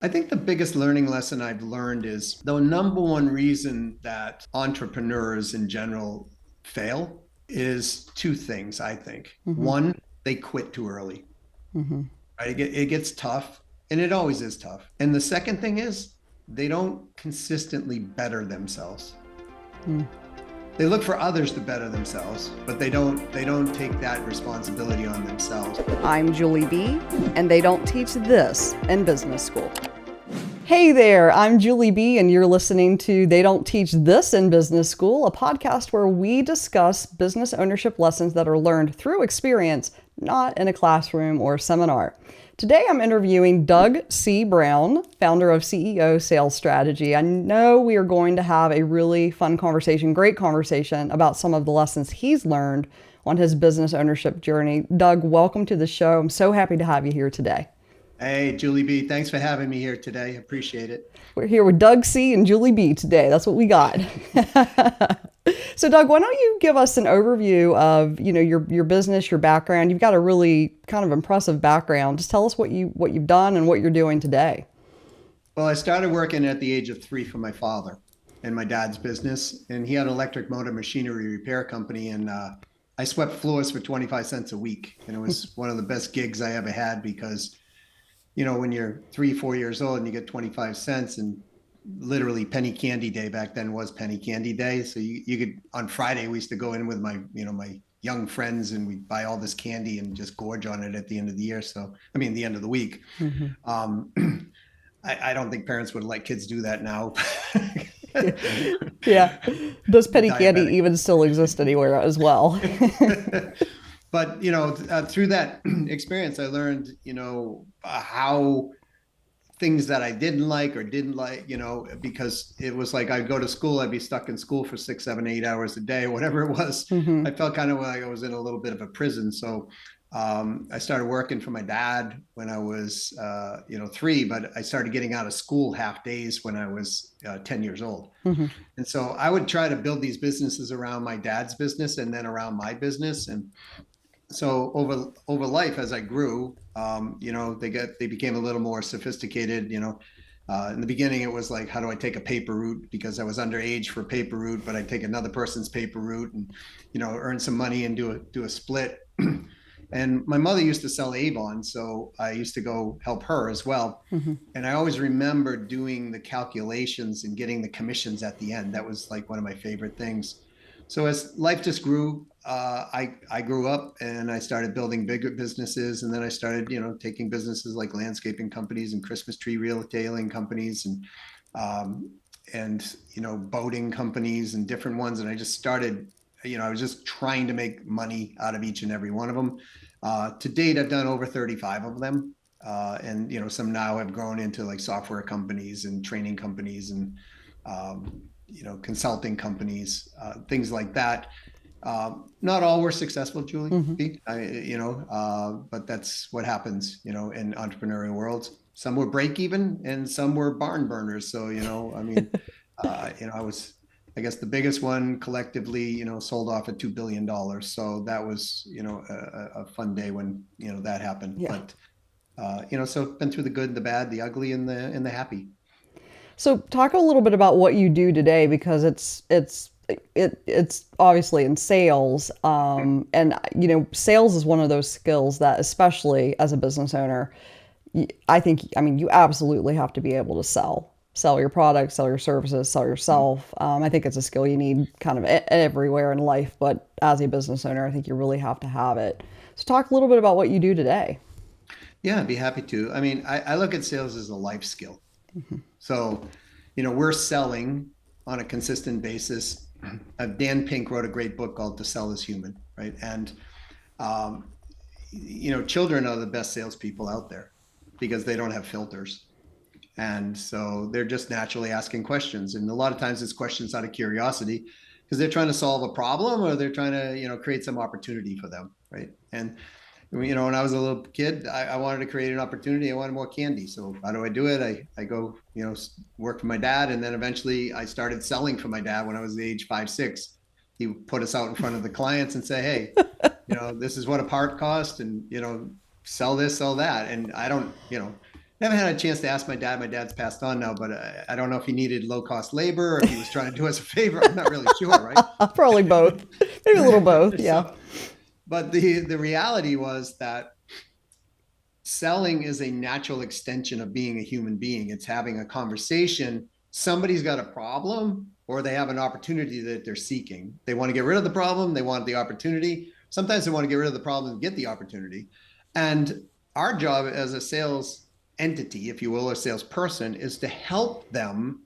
I think the biggest learning lesson I've learned is the number one reason that entrepreneurs in general fail is two things, I think. Hmm. One, they quit too early, Hmm. right? It gets tough, and it always is tough. And the second thing is they don't consistently better themselves. They look for others to better themselves, but they don't take that responsibility on themselves. I'm Julie B, and they don't teach this in business school. Hey there, I'm Julie B, and you're listening to They Don't Teach This in Business School, a podcast where we discuss business ownership lessons that are learned through experience, not in a classroom or seminar. Today I'm interviewing Doug C. Brown, founder of CEO Sales Strategy. I know we are going to have a really fun conversation, great conversation about some of the lessons he's learned on his business ownership journey. Doug, welcome to the show. I'm so happy to have you here today. Hey, Julie B, thanks for having me here today. Appreciate it. We're here with Doug C. and Julie B. today. That's what we got. So, Doug, why don't you give us an overview of your business, your background? You've got a really kind of impressive background. Just tell us what you've done and what you're doing today. Well, I started working at the age of 3 for my father and my dad's business, and he had an electric motor machinery repair company, and I swept floors for 25 cents a week, and it was one of the best gigs I ever had because when you're 3, 4 years old and you get 25 cents and literally penny candy day back then was penny candy day. So you could, on Friday, we used to go in with my young friends and we'd buy all this candy and just gorge on it at the end of the year. So, I mean, the end of the week. Mm-hmm. Um, I don't think parents would let kids do that now. Yeah. Does penny candy Diabetic. even still exist anywhere as well? But through that experience, I learned how things that I didn't like, because it was like I'd go to school, I'd be stuck in school for 6, 7, 8 hours a day, whatever it was. Hmm. I felt kind of like I was in a little bit of a prison. So I started working for my dad when I was 3, but I started getting out of school half days when I was 10 years old. Hmm. And so I would try to build these businesses around my dad's business and then around my business. And so over life, as I grew, they became a little more sophisticated. In the beginning, it was like, how do I take a paper route? Because I was underage for paper route, but I'd take another person's paper route and earn some money and do a split. And my mother used to sell Avon, so I used to go help her as well. Hmm. And I always remember doing the calculations and getting the commissions at the end. That was like one of my favorite things. So as life just grew, I grew up and I started building bigger businesses, and then I started taking businesses like landscaping companies and Christmas tree retailing companies um, and boating companies and different ones, and I just started. I was just trying to make money out of each and every one of them. To date, I've done over 35 of them, and some now have grown into like software companies and training companies and consulting companies, things like that. Not all were successful, Julie. Hmm. But that's what happens, in entrepreneurial worlds. Some were break even, and some were barn burners. So, I mean, I was, I guess, the biggest one collectively, sold off at $2 billion. So that was, a fun day when that happened. Yeah. But so been through the good, the bad, the ugly, and the happy. So talk a little bit about what you do today because it's obviously in sales, and sales is one of those skills that, especially as a business owner, I mean you absolutely have to be able to sell your products, sell your services, sell yourself. I think it's a skill you need kind of everywhere in life, but as a business owner, I think you really have to have it. So talk a little bit about what you do today. Yeah, I'd be happy to. I mean, I look at sales as a life skill. So, we're selling on a consistent basis. Dan Pink wrote a great book called To Sell is Human, right? And, um, children are the best salespeople out there because they don't have filters. And so they're just naturally asking questions. And a lot of times it's questions out of curiosity because they're trying to solve a problem or they're trying to, create some opportunity for them, right? And when I was a little kid, I wanted to create an opportunity. I wanted more candy. So how do I do it? I go, work for my dad. And then eventually I started selling for my dad when I was the age 5, 6. He would put us out in front of the clients and say, hey, this is what a part cost and, sell this, sell that. And I don't, haven't had a chance to ask my dad. My dad's passed on now, but I don't know if he needed low cost labor or if he was trying to do us a favor. I'm not really sure, right? Probably both. Maybe a little both. Yeah. So, but the reality was that selling is a natural extension of being a human being. It's having a conversation. Somebody's got a problem or they have an opportunity that they're seeking. They want to get rid of the problem. They want the opportunity. Sometimes they want to get rid of the problem and get the opportunity. And our job as a sales entity, if you will, or salesperson, is to help them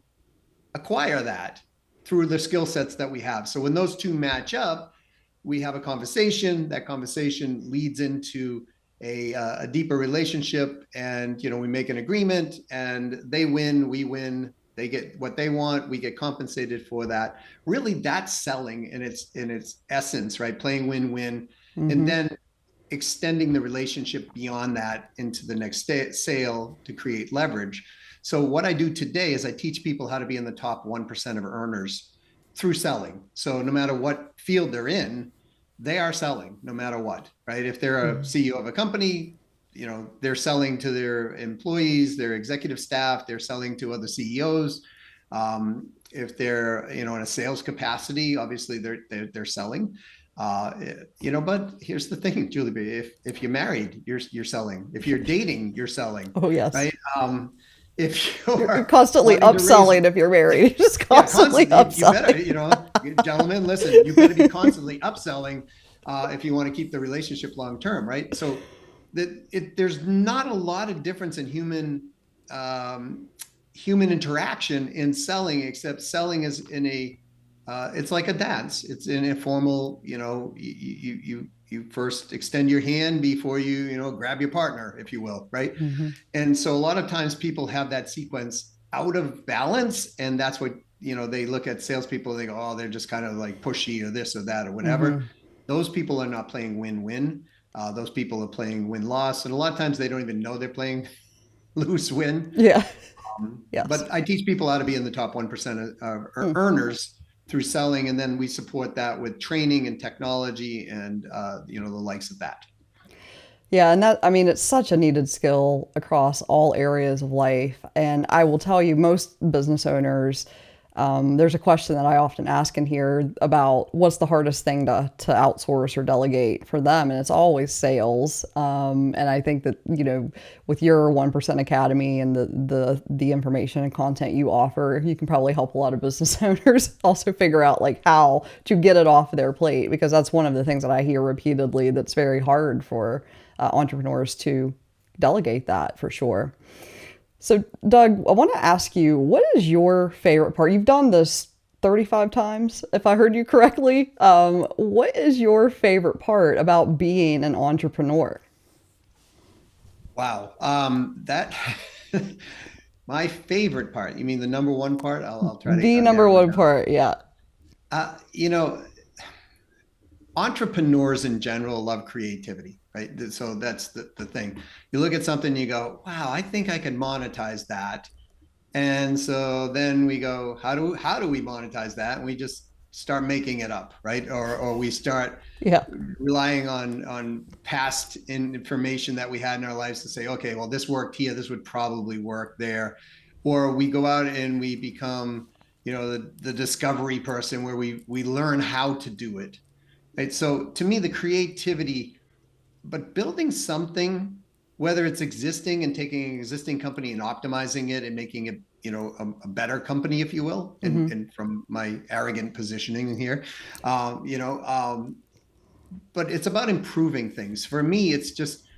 acquire that through the skill sets that we have. So when those two match up, we have a conversation. That conversation leads into a deeper relationship, and we make an agreement, and they win, we win. They get what they want, we get compensated for that. Really, that's selling in its essence, right? Playing win-win, and then extending the relationship beyond that into the next sale to create leverage. So what I do today is I teach people how to be in the top 1% of earners through selling. So no matter what field they're in, they are selling no matter what, right? If they're a CEO of a company, they're selling to their employees, their executive staff, they're selling to other CEOs. If they're, in a sales capacity, obviously they're selling. But here's the thing, Julie B, if you're married, you're selling. If you're dating, you're selling. Oh, yes. Right. If you're constantly upselling, if you're married, just constantly upselling. You better, gentlemen, listen, you better be constantly upselling if you want to keep the relationship long term, right? So there's not a lot of difference in human interaction in selling, except selling is in it's like a dance. It's in a formal, you first extend your hand before you grab your partner, if you will, right? And so a lot of times people have that sequence out of balance, and that's what they look at salespeople and they go, oh, they're just kind of like pushy or this or that or whatever. Those people are not playing win-win. Those people are playing win-loss, and a lot of times they don't even know they're playing lose-win. Yeah. Yes. But I teach people how to be in the top 1% of earners through selling, and then we support that with training and technology and the likes of that. Yeah, and it's such a needed skill across all areas of life. And I will tell you, most business owners, there's a question that I often ask in here about what's the hardest thing to outsource or delegate for them, and it's always sales. And I think that with your 1% Academy and the information and content you offer, you can probably help a lot of business owners also figure out like how to get it off their plate, because that's one of the things that I hear repeatedly that's very hard for entrepreneurs to delegate that, for sure. So, Doug, I want to ask you, what is your favorite part? You've done this 35 times, if I heard you correctly. What is your favorite part about being an entrepreneur? Wow. My favorite part, you mean the number one part? I'll try to. The number one part, yeah. Entrepreneurs in general love creativity, right? So that's the thing. You look at something, you go, wow, I think I can monetize that. And so then we go, how do we monetize that? And we just start making it up, right? Or we start relying on past information that we had in our lives to say, okay, well, this worked here, this would probably work there. Or we go out and we become, the discovery person where we learn how to do it. Right. So to me, the creativity, but building something, whether it's existing and taking an existing company and optimizing it and making it, a better company, if you will, and from my arrogant positioning here, but it's about improving things. For me, it's just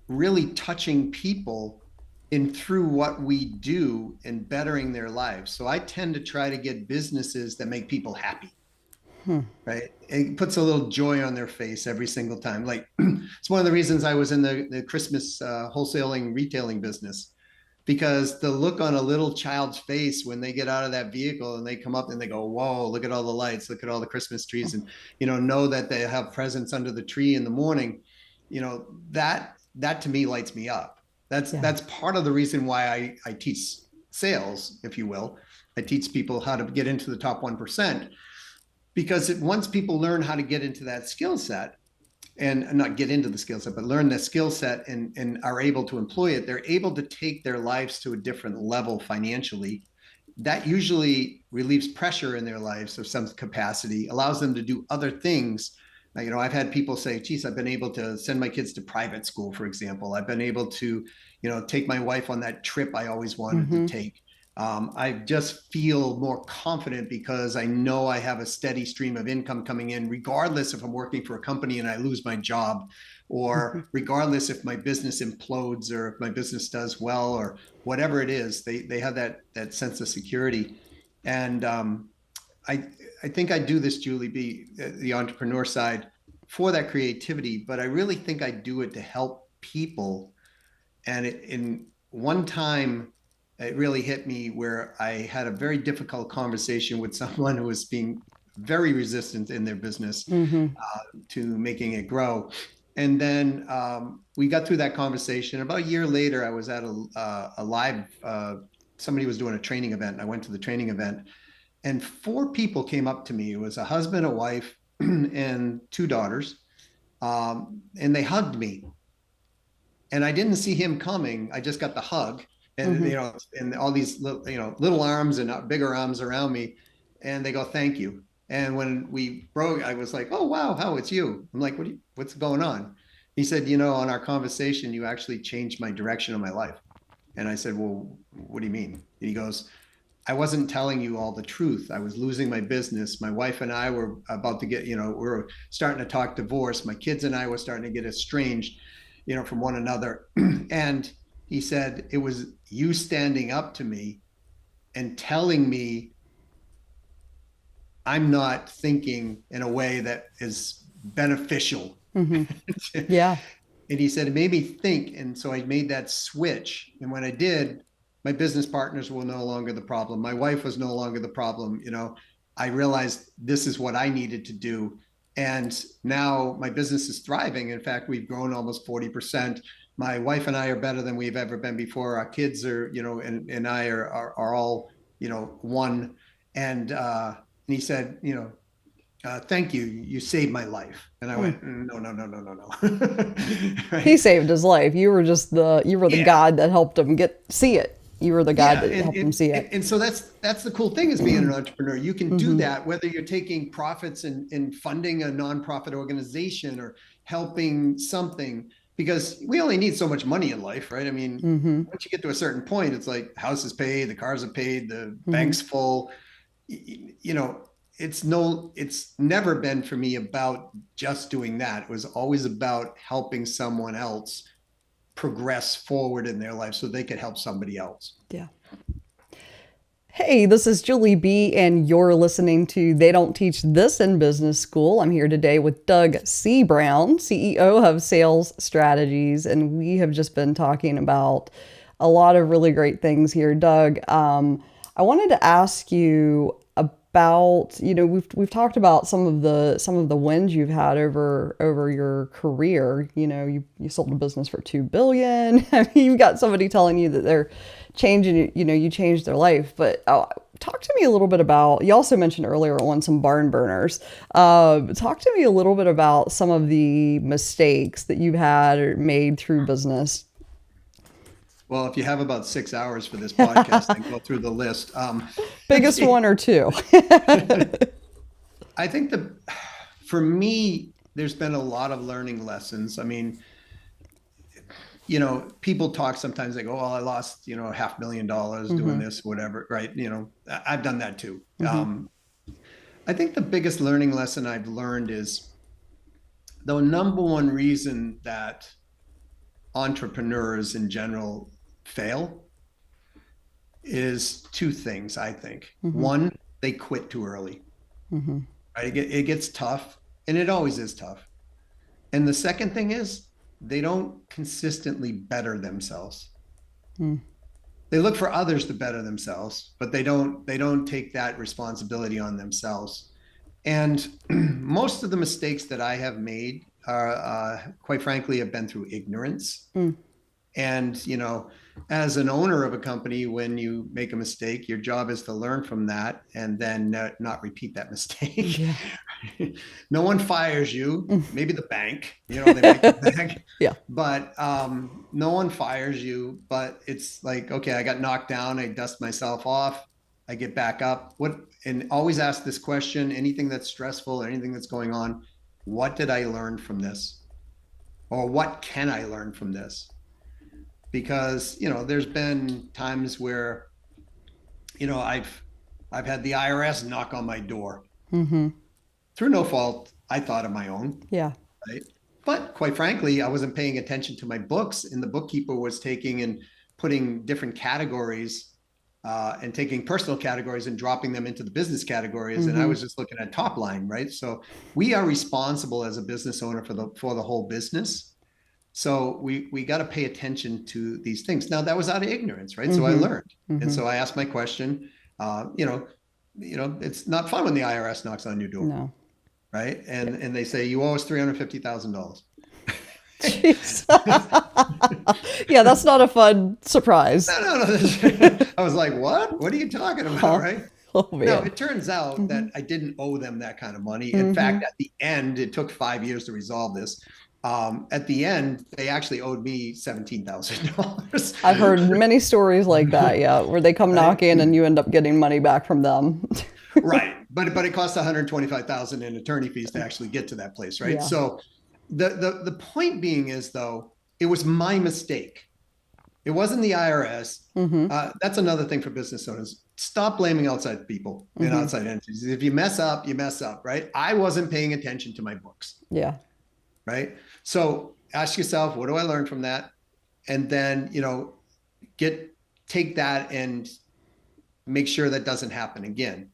really touching people in through what we do and bettering their lives. So I tend to try to get businesses that make people happy. Right. It puts a little joy on their face every single time. Like it's one of the reasons I was in the Christmas wholesaling retailing business, because the look on a little child's face when they get out of that vehicle and they come up and they go, whoa, look at all the lights, look at all the Christmas trees, and know that they have presents under the tree in the morning, that to me lights me up. That's part of the reason why I teach sales, if you will. I teach people how to get into the top 1%. Because once people learn how to get into that skill set, and not get into the skill set, but learn the skill set and are able to employ it, they're able to take their lives to a different level financially. That usually relieves pressure in their lives of some capacity, allows them to do other things. I've had people say, geez, I've been able to send my kids to private school, for example. I've been able to, take my wife on that trip I always wanted to take. I just feel more confident because I know I have a steady stream of income coming in, regardless if I'm working for a company and I lose my job, or regardless if my business implodes or if my business does well or whatever it is. They have that sense of security, and I think I do this, Julie B, the entrepreneur side, for that creativity, but I really think I do it to help people. And in one time, it really hit me where I had a very difficult conversation with someone who was being very resistant in their business to making it grow. And then we got through that conversation. About a year later, I was at a live, somebody was doing a training event. And I went to the training event, and 4 people came up to me. It was a husband, a wife, and 2 daughters. And they hugged me. And I didn't see him coming. I just got the hug. And and all these little arms and bigger arms around me, and they go, thank you. And when we broke, I was like, oh wow, how it's you. I'm like, what's going on? He said, on our conversation, you actually changed my direction of my life. And I said, well, what do you mean? And he goes, I wasn't telling you all the truth. I was losing my business. My wife and I were about to get, we were starting to talk divorce. My kids and I were starting to get estranged, from one another. And he said, it was you standing up to me and telling me I'm not thinking in a way that is beneficial. Yeah. And he said, it made me think. And so I made that switch. And when I did, my business partners were no longer the problem. My wife was no longer the problem. I realized this is what I needed to do. And now my business is thriving. In fact, we've grown almost 40%. My wife and I are better than we've ever been before. Our kids are, and I are all, one. And he said, thank you. You saved my life. And I went, no. Right? He saved his life. You were just the guide that helped him see it. You were the guy that helped him see it. And so that's the cool thing is being an entrepreneur. You can do that, whether you're taking profits and funding a nonprofit organization or helping something, because we only need so much money in life, right? I mean, once you get to a certain point, it's like house is paid, the cars are paid, the bank's full. It's never been for me about just doing that. It was always about helping someone else progress forward in their life so they could help somebody else. Yeah. Hey, this is Julie B, and you're listening to They Don't Teach This in Business School. I'm here today with Doug C. Brown, CEO of Sales Strategies, and we have just been talking about a lot of really great things here. Doug, I wanted to ask you about, we've talked about some of the wins you've had over your career. You sold a business for $2 billion. I mean, you've got somebody telling you that they're changing, you changed their life. But talk to me a little bit about, you also mentioned earlier on some barn burners. Talk to me a little bit about some of the mistakes that you've had or made through business. Well, if you have about 6 hours for this podcast, then go through the list. Biggest one or two. I think for me, there's been a lot of learning lessons. I mean, people talk sometimes, they go, oh, I lost, $500,000 doing this, whatever, right? I've done that too. I think the biggest learning lesson I've learned is the number one reason that entrepreneurs in general fail is 2 things, I think. One, they quit too early. Right? It gets tough, and it always is tough. And the second thing is they don't consistently better themselves. They look for others to better themselves, but they don't take that responsibility on themselves. And most of the mistakes that I have made are, quite frankly, have been through ignorance. And, as an owner of a company, when you make a mistake, your job is to learn from that and then not repeat that mistake. no one fires you. Maybe the bank, they make the bank, Yeah. but no one fires you. But it's like, okay, I got knocked down. I dust myself off. I get back up. And always ask this question, anything that's stressful, anything that's going on, what did I learn from this? Or what can I learn from this? Because, there's been times where, I've had the IRS knock on my door through no fault, I thought, of my own. Yeah. Right. But quite frankly, I wasn't paying attention to my books, and the bookkeeper was taking and putting different categories and taking personal categories and dropping them into the business categories. And I was just looking at top line, right? So we are responsible as a business owner for the whole business. So we got to pay attention to these things. Now, that was out of ignorance, right? So I learned. And so I asked my question. It's not fun when the IRS knocks on your door. No. Right. And they say, you owe us $350,000. Jeez. Yeah, that's not a fun surprise. No. I was like, what are you talking about? Right. Oh, man. No, it turns out that I didn't owe them that kind of money. In fact, at the end, it took 5 years to resolve this. At the end, they actually owed me $17,000. I've heard many stories like that, yeah, where they come knock in and you end up getting money back from them. Right. But it costs $125,000 in attorney fees to actually get to that place, right? Yeah. So the point being is, though, it was my mistake. It wasn't the IRS. That's another thing for business owners. Stop blaming outside people and outside entities. If you mess up, you mess up, right? I wasn't paying attention to my books. Yeah. Right. So ask yourself, what do I learn from that? And then, take that and make sure that doesn't happen again.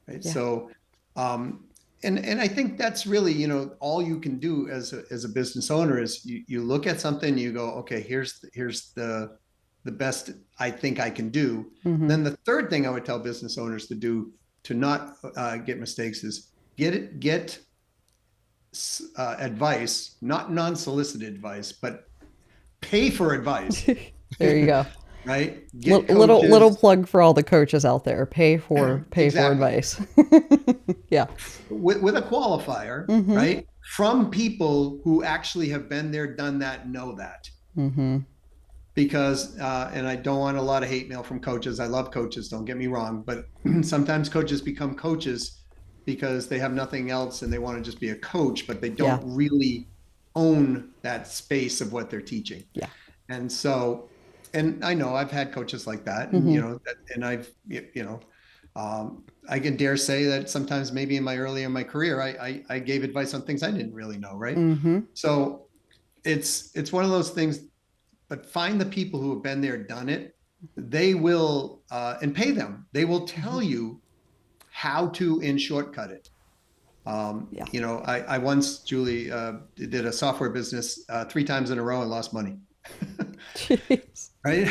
Right. Yeah. So, and I think that's really, all you can do as a business owner is you look at something, you go, okay, here's the best I think I can do. Then the third thing I would tell business owners to do to not get mistakes is get advice, not non-solicited advice, but pay for advice. There you go. Right. Little plug for all the coaches out there. Pay for advice. Yeah. With a qualifier, right? From people who actually have been there, done that, know that. Because, and I don't want a lot of hate mail from coaches. I love coaches, don't get me wrong, but sometimes coaches become coaches because they have nothing else and they want to just be a coach, but they don't really own that space of what they're teaching. Yeah. And so, and I know I've had coaches like that, and, and I've, I can dare say that sometimes maybe early in my career, I gave advice on things I didn't really know. Right. So it's one of those things, but find the people who have been there, done it. They will, and pay them. They will tell you how to shortcut it. I once, Julie, did a software business 3 times in a row and lost money. Jeez. Right?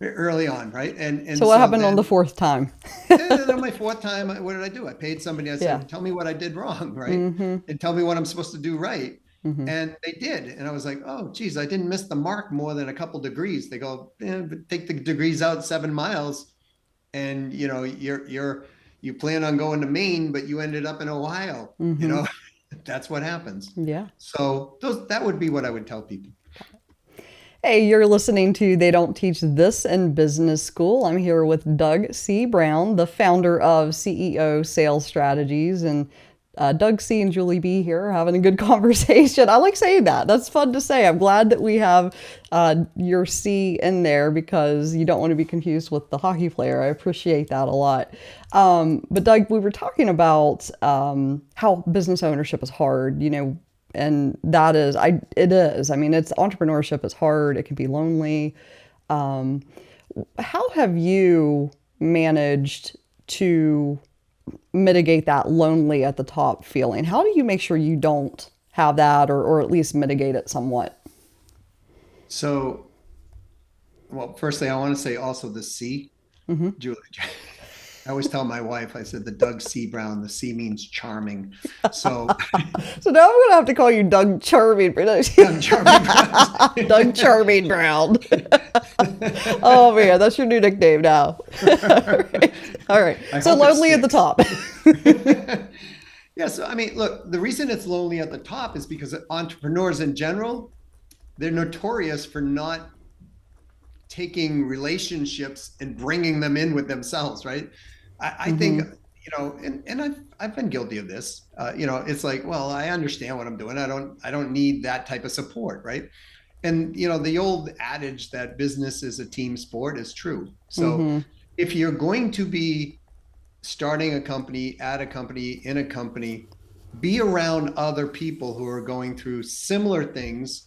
Early on, right? And so what happened on the 4th time? Then on my 4th time, what did I do? I paid somebody. I said, tell me what I did wrong, right? And tell me what I'm supposed to do right. And they did. And I was like, oh, geez, I didn't miss the mark more than a couple degrees. They go, take the degrees out 7 miles. And, you plan on going to Maine, but you ended up in Ohio. That's what happens. Yeah. So that would be what I would tell people. Hey, you're listening to They Don't Teach This in Business School. I'm here with Doug C. Brown, the founder of CEO Sales Strategies, and Doug C. and Julie B. here are having a good conversation. I like saying that. That's fun to say. I'm glad that we have your C in there because you don't want to be confused with the hockey player. I appreciate that a lot. But Doug, we were talking about how business ownership is hard, and that is, it is. I mean, entrepreneurship is hard. It can be lonely. How have you managed to mitigate that lonely at the top feeling? How do you make sure you don't have that or at least mitigate it somewhat? So, well, firstly, I want to say also the C, Julie. I always tell my wife, I said the Doug C. Brown, the C means charming. So now I'm going to have to call you Doug Charming. Doug Charming Brown. Doug Charming Brown. Oh man, that's your new nickname now. All right. So lonely at the top. Yeah. So, I mean, look, the reason it's lonely at the top is because entrepreneurs in general, they're notorious for not taking relationships and bringing them in with themselves, right? I think, Mm-hmm. and I've been guilty of this. It's like, well, I understand what I'm doing. I don't need that type of support, right? And the old adage that business is a team sport is true. So Mm-hmm. if you're going to be starting a company, at a company, in a company, be around other people who are going through similar things,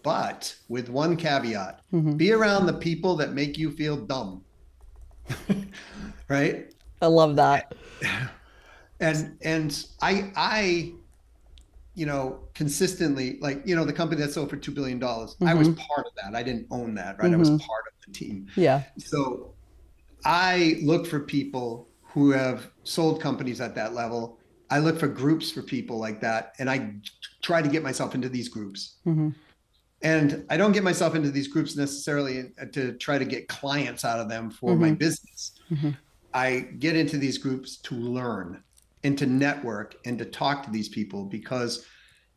but with one caveat: Mm-hmm. be around the people that make you feel dumb, right? I love that. And consistently, like, the company that sold for $2 billion, I was Mm-hmm. part of that. I didn't own that, right? I was Mm-hmm. part of the team. Yeah. So I look for people who have sold companies at that level. I look for groups for people like that, and I try to get myself into these groups. Mm-hmm. And I don't get myself into these groups necessarily to try to get clients out of them for my Mm-hmm. business. Mm-hmm. I get into these groups to learn and to network and to talk to these people, because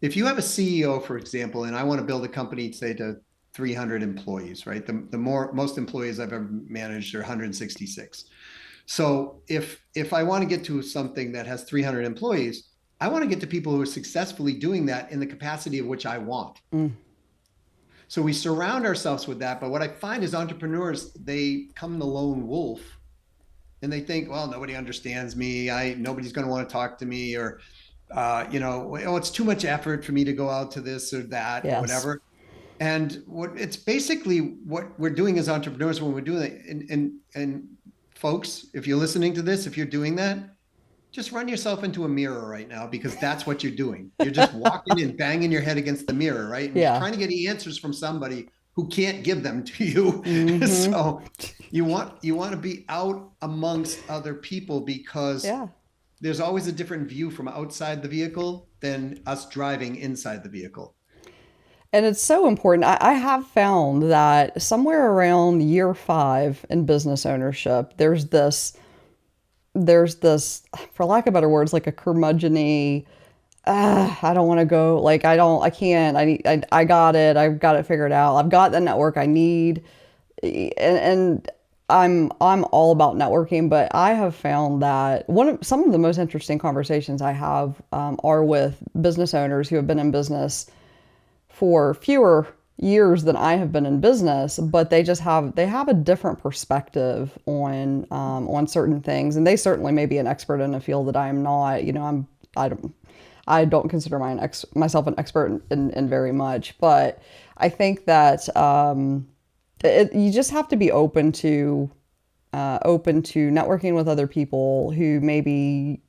if you have a CEO, for example, and I want to build a company, say, to 300 employees, right? The most employees I've ever managed are 166. So if I want to get to something that has 300 employees, I want to get to people who are successfully doing that in the capacity of which I want. Mm. So we surround ourselves with that. But what I find is entrepreneurs, they come the lone wolf, and they think, well, nobody understands me. Nobody's going to want to talk to me, or, it's too much effort for me to go out to this or that or Yes. whatever. And it's basically what we're doing as entrepreneurs when we're doing it. And folks, if you're listening to this, if you're doing that, just run yourself into a mirror right now, because that's what you're doing. You're just walking and banging your head against the mirror, right? And you're Yeah. trying to get answers from somebody who can't give them to you. Mm-hmm. So you want to be out amongst other people, because Yeah. there's always a different view from outside the vehicle than us driving inside the vehicle. And it's so important. I have found that somewhere around year 5 in business ownership, there's this, for lack of better words, like a curmudgeon-y, I don't want to go, like, I can't, I got it, I've got it figured out, I've got the network I need. And I'm all about networking, but I have found that some of the most interesting conversations I have are with business owners who have been in business for fewer years than I have been in business, but they have a different perspective on certain things, and they certainly may be an expert in a field that I am not. I don't consider myself an expert in very much, but I think that you just have to be open to networking with other people who maybe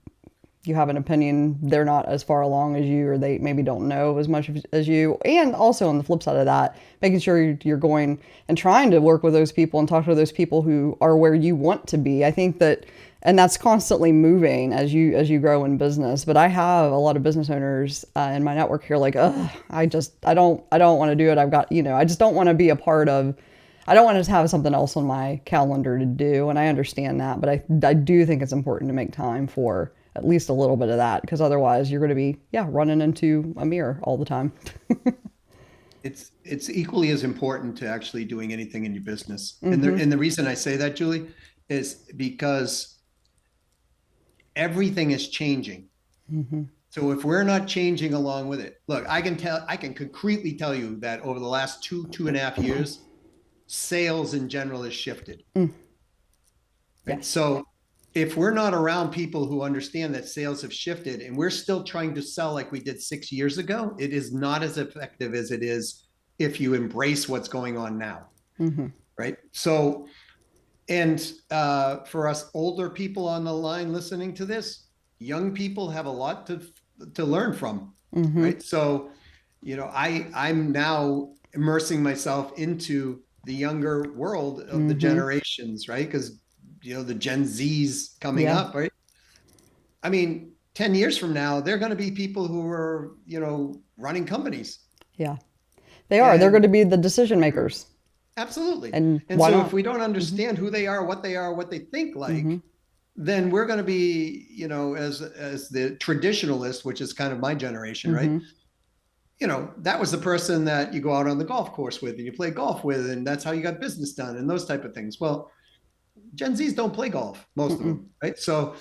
you have an opinion they're not as far along as you, or they maybe don't know as much as you. And also on the flip side of that, making sure you're going and trying to work with those people and talk to those people who are where you want to be. I think that, and that's constantly moving as you grow in business. But I have a lot of business owners in my network here, like, I don't want to do it. I just don't want to be a part of. I don't want to just have something else on my calendar to do, and I understand that, but I do think it's important to make time for at least a little bit of that, because otherwise you're going to be running into a mirror all the time. It's equally as important to actually doing anything in your business. Mm-hmm. And the reason I say that, Julie, is because everything is changing. Mm-hmm. So if we're not changing along with it, look, I can concretely tell you that over the last 2.5 years, sales in general has shifted. Mm. Right? Yes. So if we're not around people who understand that sales have shifted, and we're still trying to sell like we did 6 years ago, it is not as effective as it is if you embrace what's going on now. Mm-hmm. Right. So, and for us older people on the line listening to this, young people have a lot to learn from. Mm-hmm. Right. So, I'm now immersing myself into the younger world of the generations, right? Because the Gen Z's coming up, right? I mean, 10 years from now, they're going to be people who are, running companies. Yeah, they are. They're going to be the decision makers. Absolutely. And so why not? if we don't understand who they are, what they think like, then we're going to be, as the traditionalist, which is kind of my generation, right? Mm-hmm. That was the person that you go out on the golf course with and you play golf with, and that's how you got business done and those type of things. Well, Gen Zs don't play golf, most of Mm-mm. them, right? So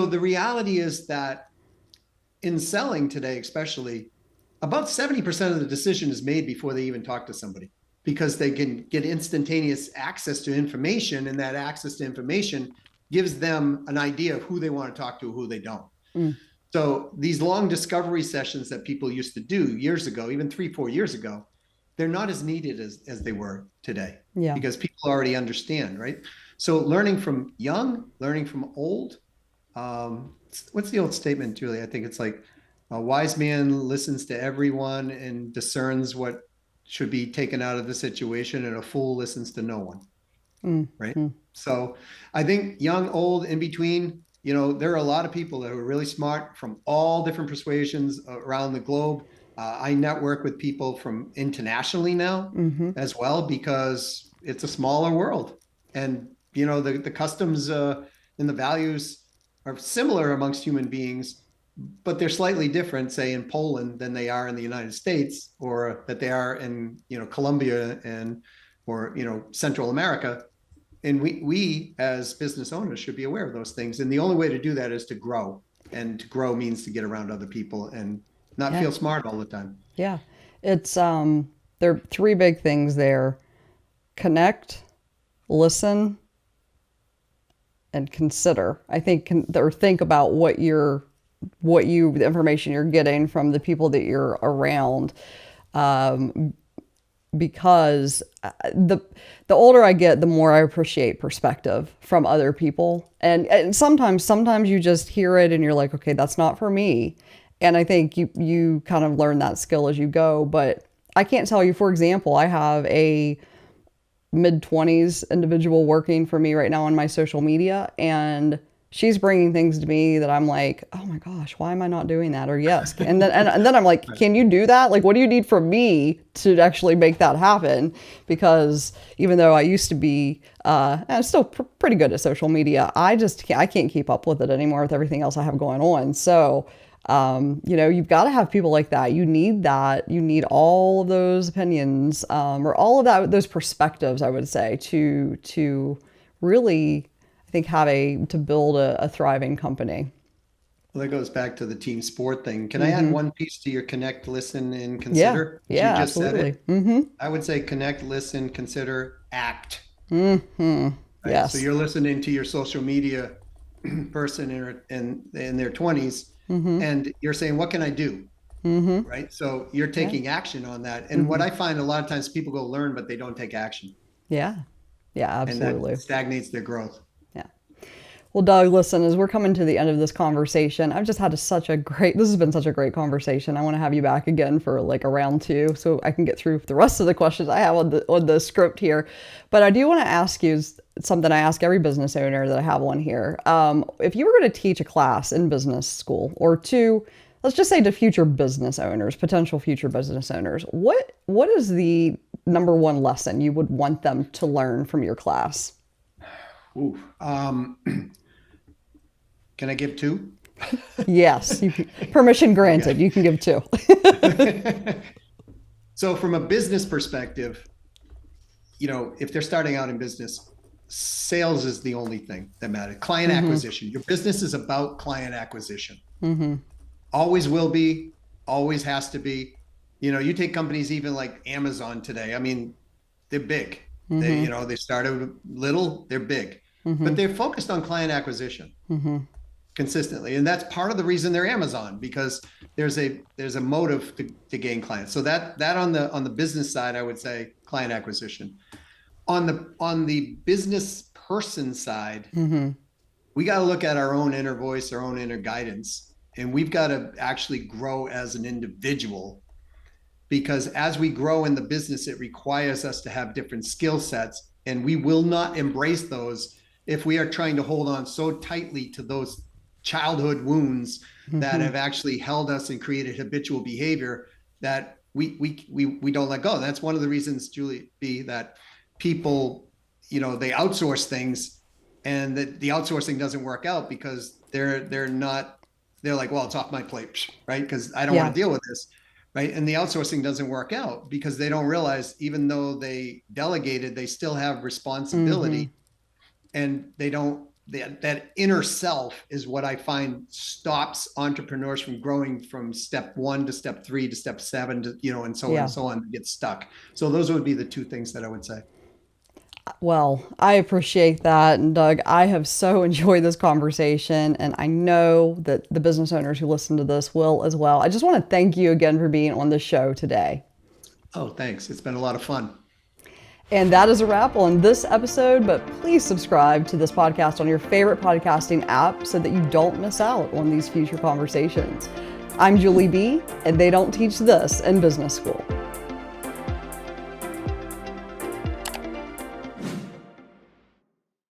the reality is that in selling today, especially, about 70% of the decision is made before they even talk to somebody, because they can get instantaneous access to information, and that access to information gives them an idea of who they want to talk to, who they don't. Mm. So these long discovery sessions that people used to do years ago, even 3-4 years ago, they're not as needed as they were today, Yeah. because people already understand, right? So learning from young, learning from old. What's the old statement, Julie? I think it's like, a wise man listens to everyone and discerns what should be taken out of the situation, and a fool listens to no one, Mm. right? Mm. So I think young, old, in between, there are a lot of people that are really smart from all different persuasions around the globe. I network with people from internationally now Mm-hmm. as well, because it's a smaller world. And, the customs and the values are similar amongst human beings, but they're slightly different, say in Poland, than they are in the United States, or that they are in, Colombia or Central America. And we as business owners should be aware of those things. And the only way to do that is to grow. And to grow means to get around other people and not Yeah. feel smart all the time. Yeah. It's there are three big things there: connect, listen, and consider. I think or think about the information you're getting from the people that you're around. Because the older I get, the more I appreciate perspective from other people. And sometimes you just hear it and you're like, okay, that's not for me. And I think you kind of learn that skill as you go. But I can't tell you, for example, I have a mid-20s individual working for me right now on my social media, and she's bringing things to me that I'm like, oh my gosh, why am I not doing that? Or yes. And then I'm like, can you do that? Like, what do you need from me to actually make that happen? Because even though I used to be, I'm still pretty good at social media, I can't keep up with it anymore with everything else I have going on. So, you've got to have people like that. You need that. You need all of those opinions, or all of those perspectives, I would say, to really, I think, to build a thriving company. Well, that goes back to the team sport thing. Can I add one piece to your connect, listen, and Yeah. consider? Yeah, You just said absolutely. it. Mm-hmm. I would say connect, listen, consider, act. Mm-hmm. Right? So Yes. you're listening to your social media person in their 20s, Mm-hmm. and you're saying, what can I do? Mm-hmm. Right? So you're Yeah. taking action on that. And what I find a lot of times, people go learn, but they don't take action, Yeah. Yeah, and that absolutely. stagnates their growth. Yeah. Well, Doug, listen, as we're coming to the end of this conversation, I've just had this has been such a great conversation. I want to have you back again for like a round two so I can get through the rest of the questions I have on the script here. But I do want to ask you something I ask every business owner that I have on here. If you were going to teach a class in business school, or to, let's just say, to future business owners, potential future business owners, what is the number one lesson you would want them to learn from your class? Ooh. Can I give two? Yes, permission granted. You can give two. So from a business perspective, if they're starting out in business, sales is the only thing that matters. Client acquisition. Your business is about client acquisition. Mm-hmm. Always will be, always has to be. You take companies even like Amazon today. I mean, they're big. Mm-hmm. They started little, they're big, Mm-hmm. but they're focused on client acquisition Mm-hmm. consistently, and that's part of the reason they're Amazon, because there's a motive to gain clients. So that on the business side, I would say client acquisition. On the business person side, Mm-hmm. we got to look at our own inner voice, our own inner guidance, and we've got to actually grow as an individual, because as we grow in the business, it requires us to have different skill sets, and we will not embrace those if we are trying to hold on so tightly to those childhood wounds that have actually held us and created habitual behavior that we don't let go. And that's one of the reasons, Julie B., that people, they outsource things and the outsourcing doesn't work out because they're like, well, it's off my plate, right? Because I don't want to deal with this, right? And the outsourcing doesn't work out because they don't realize, even though they delegated, they still have responsibility, and they don't. That inner self is what I find stops entrepreneurs from growing from step 1 to step 3 to step 7 to, and so on and so on, get stuck. So those would be the two things that I would say. Well, I appreciate that. And Doug, I have so enjoyed this conversation, and I know that the business owners who listen to this will as well. I just want to thank you again for being on the show today. Oh, thanks. It's been a lot of fun. And that is a wrap on this episode, but please subscribe to this podcast on your favorite podcasting app so that you don't miss out on these future conversations. I'm Julie B., and they don't teach this in business school.